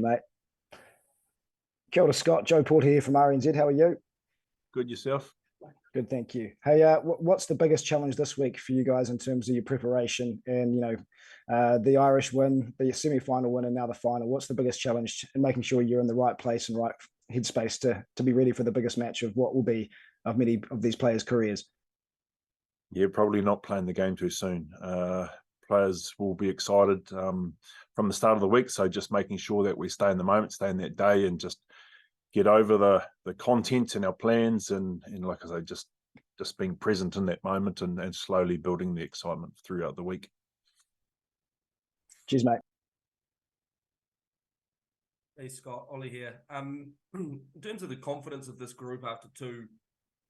Welcome, mate. Kia ora, Scott. Joe Porter here from RNZ. How are you? Good, yourself? Good, thank you. Hey, what's the biggest challenge this week for you guys in terms of your preparation and, the Irish win, the semi-final win, and now the final? What's the biggest challenge in making sure you're in the right place and right headspace to be ready for the biggest match of what will be of many of these players' careers? Yeah, probably not playing the game too soon. Players will be excited from the start of the week, so just making sure that we stay in the moment, stay in that day, and just get over the content and our plans, and like I say, just being present in that moment and slowly building the excitement throughout the week. Cheers, mate. Hey, Scott, Ollie here. In terms of the confidence of this group after two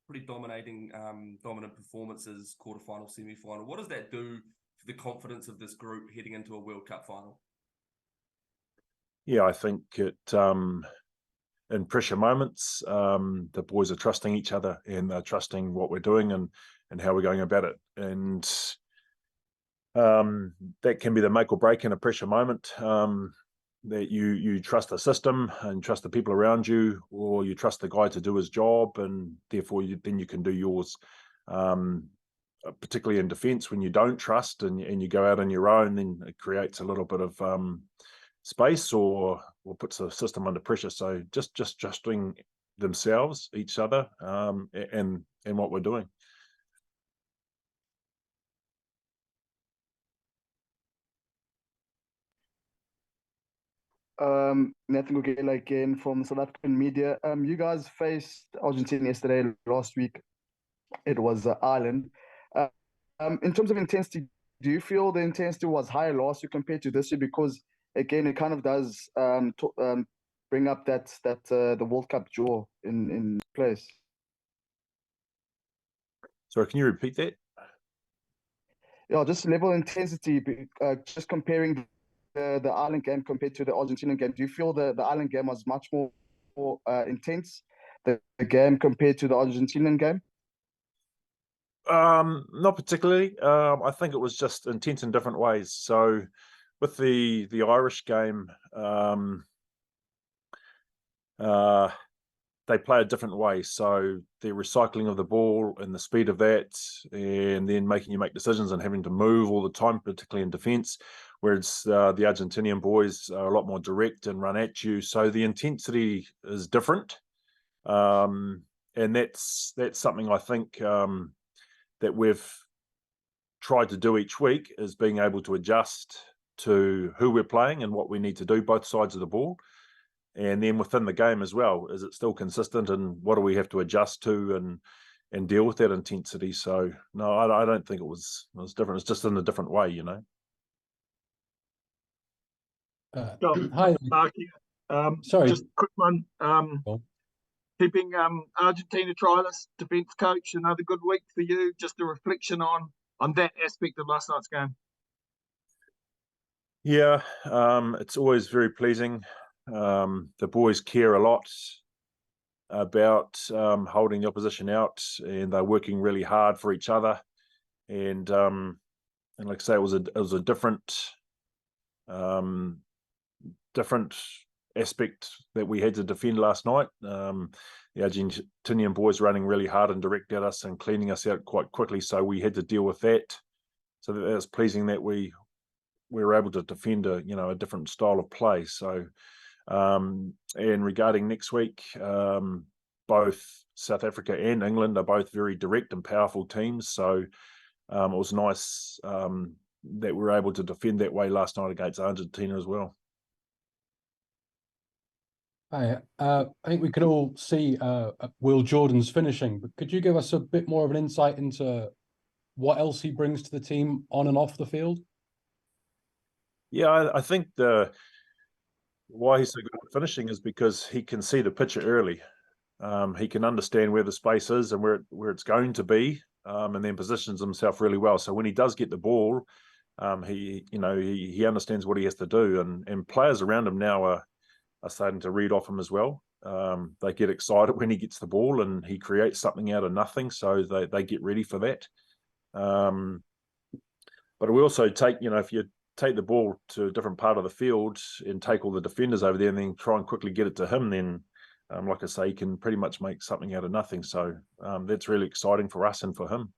pretty dominant performances, quarterfinal, semi-final, what does that do for the confidence of this group heading into a World Cup final? Yeah, I think in pressure moments, the boys are trusting each other and they're trusting what we're doing and how we're going about it. And that can be the make or break in a pressure moment, that you trust the system and trust the people around you, or you trust the guy to do his job, and therefore then you can do yours. Particularly in defence, when you don't trust and you go out on your own, then it creates a little bit of space or puts the system under pressure. So just trusting themselves, each other, and what we're doing. Nathan Gugela again from South African media. You guys faced Argentina yesterday, last week. It was Ireland. In terms of intensity, do you feel the intensity was higher last year compared to this year? Because again, it kind of does bring up that the World Cup draw in place. Sorry, can you repeat that? Yeah, just level intensity. Just comparing the Ireland game compared to the Argentinian game. Do you feel the Ireland game was much more intense, the game compared to the Argentinian game? Not particularly. I think it was just intense in different ways. So with the Irish game, they play a different way. So the recycling of the ball and the speed of that, and then making you make decisions and having to move all the time, particularly in defence, whereas the Argentinian boys are a lot more direct and run at you. So the intensity is different. And that's something I think that we've tried to do each week, is being able to adjust to who we're playing and what we need to do, both sides of the ball. And then within the game as well, is it still consistent, and what do we have to adjust to and deal with that intensity? So no, I don't think it was different. It's just in a different way, you know. Hi, Mark. Sorry, just a quick one. Keeping Argentina trialist, defence coach, another good week for you. Just a reflection on that aspect of last night's game. Yeah, it's always very pleasing. The boys care a lot about holding the opposition out, and they're working really hard for each other. And like I say, it was a different aspect that we had to defend last night. The Argentinian boys running really hard and direct at us and cleaning us out quite quickly, so we had to deal with that. So that was pleasing that we were able to defend a different style of play. So and regarding next week, both South Africa and England are both very direct and powerful teams. So it was nice that we were able to defend that way last night against Argentina as well. Hi, I think we could all see Will Jordan's finishing, but could you give us a bit more of an insight into what else he brings to the team on and off the field? Yeah, I think why he's so good at finishing is because he can see the picture early. He can understand where the space is and where it's going to be, and then positions himself really well. So when he does get the ball, he understands what he has to do, and players around him now are starting to read off him as well. They get excited when he gets the ball and he creates something out of nothing, so they get ready for that. But we also take, if you take the ball to a different part of the field and take all the defenders over there and then try and quickly get it to him, then like I say, he can pretty much make something out of nothing. So that's really exciting for us and for him.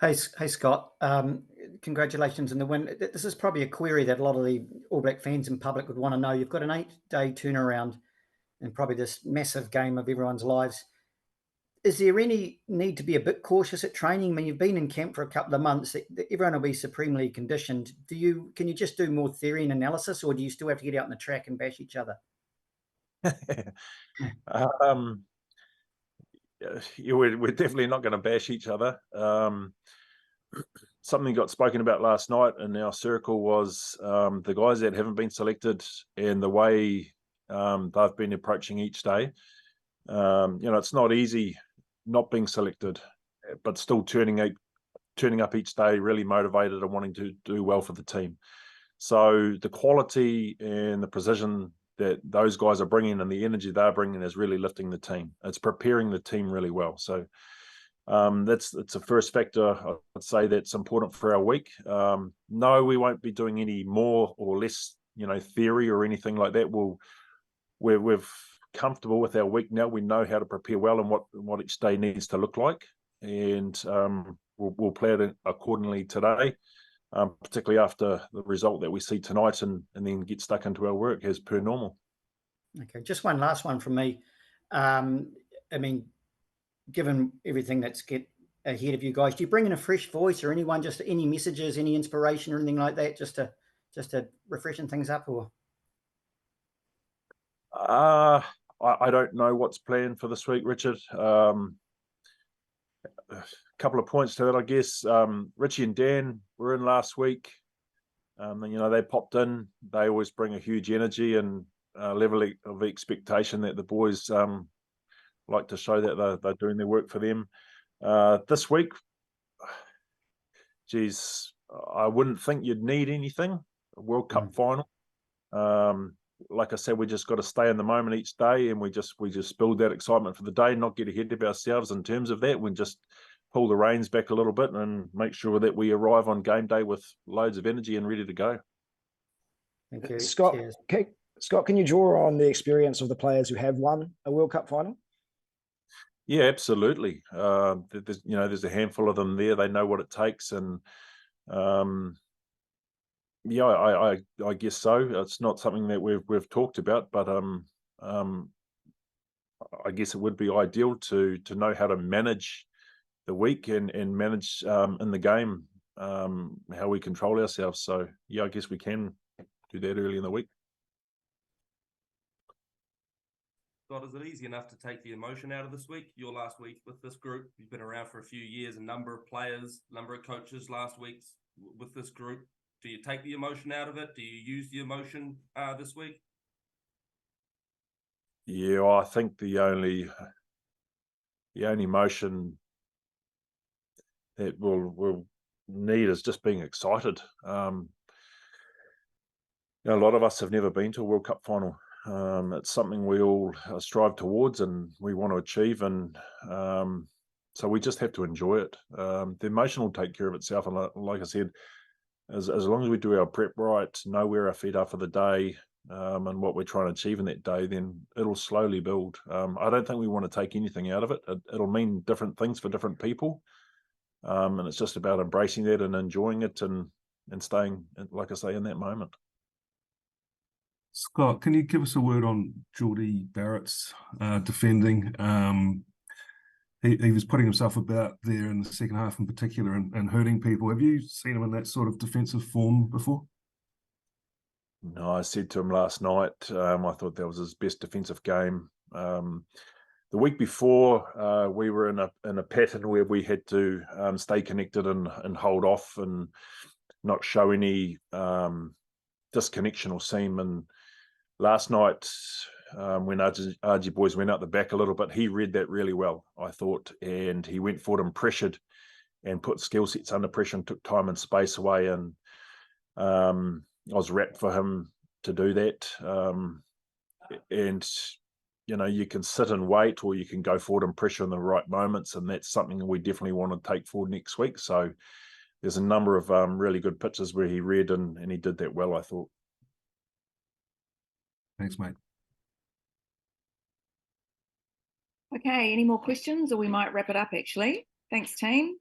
Hey Scott, congratulations on the win. This is probably a query that a lot of the All Black fans and public would want to know. You've got an 8-day turnaround and probably this massive game of everyone's lives. Is there any need to be a bit cautious at training? I mean, you've been in camp for a couple of months. Everyone will be supremely conditioned. Can you just do more theory and analysis, or do you still have to get out on the track and bash each other? We're definitely not going to bash each other. Something got spoken about last night in our circle was the guys that haven't been selected and the way they've been approaching each day. It's not easy not being selected, but still turning up each day really motivated and wanting to do well for the team. So the quality and the precision that those guys are bringing and the energy they're bringing is really lifting the team. It's preparing the team really well. So it's a first factor, I'd say, that's important for our week. No, we won't be doing any more or less, theory or anything like that. We're comfortable with our week now. We know how to prepare well and what each day needs to look like, and we'll play it accordingly today, particularly after the result that we see tonight, and then get stuck into our work as per normal. Okay, just one last one from me. I mean, given everything that's get ahead of you guys, do you bring in a fresh voice or anyone, just any messages, any inspiration or anything like that, just to refreshen things up? Or I don't know what's planned for this week, Richard. A couple of points to that, I guess. Richie and Dan were in last week. They popped in. They always bring a huge energy and level of expectation that the boys like to show that they're doing their work for them. This week, geez, I wouldn't think you'd need anything. A World Cup final. Like I said, we just got to stay in the moment each day, and we just build that excitement for the day, not get ahead of ourselves in terms of that. We just pull the reins back a little bit and make sure that we arrive on game day with loads of energy and ready to go. Thank you. Scott, Cheers. Scott, can you draw on the experience of the players who have won a World Cup final? Yeah, absolutely. There's a handful of them there. They know what it takes, and yeah, I guess so. It's not something that we've talked about, but I guess it would be ideal to know how to manage the week and manage in the game how we control ourselves. So yeah, I guess we can do that early in the week. Scott, is it easy enough to take the emotion out of this week? Your last week with this group, you've been around for a few years, a number of players, number of coaches last week with this group. Do you take the emotion out of it? Do you use the emotion this week? Yeah, I think the only emotion that we'll need is just being excited. A lot of us have never been to a World Cup final. It's something we all strive towards and we want to achieve, and so we just have to enjoy it. The emotion will take care of itself, and like I said, as long as we do our prep right, know where our feet are for the day, and what we're trying to achieve in that day, then it'll slowly build. I don't think we want to take anything out of it. It'll mean different things for different people, and it's just about embracing that and enjoying it and staying, like I say, in that moment. Scott, can you give us a word on Jordie Barrett's defending? He was putting himself about there in the second half in particular and hurting people. Have you seen him in that sort of defensive form before? No, I said to him last night, I thought that was his best defensive game. The week before, we were in a pattern where we had to stay connected and hold off and not show any disconnection or seam. And last night, when RG boys went out the back a little bit, he read that really well, I thought, and he went forward and pressured and put skill sets under pressure and took time and space away. And I was rapt for him to do that. And you can sit and wait, or you can go forward and pressure in the right moments, and that's something we definitely want to take forward next week. So there's a number of really good pitches where he read and he did that well, I thought. Thanks, mate. Okay, any more questions, or we might wrap it up actually. Thanks, team.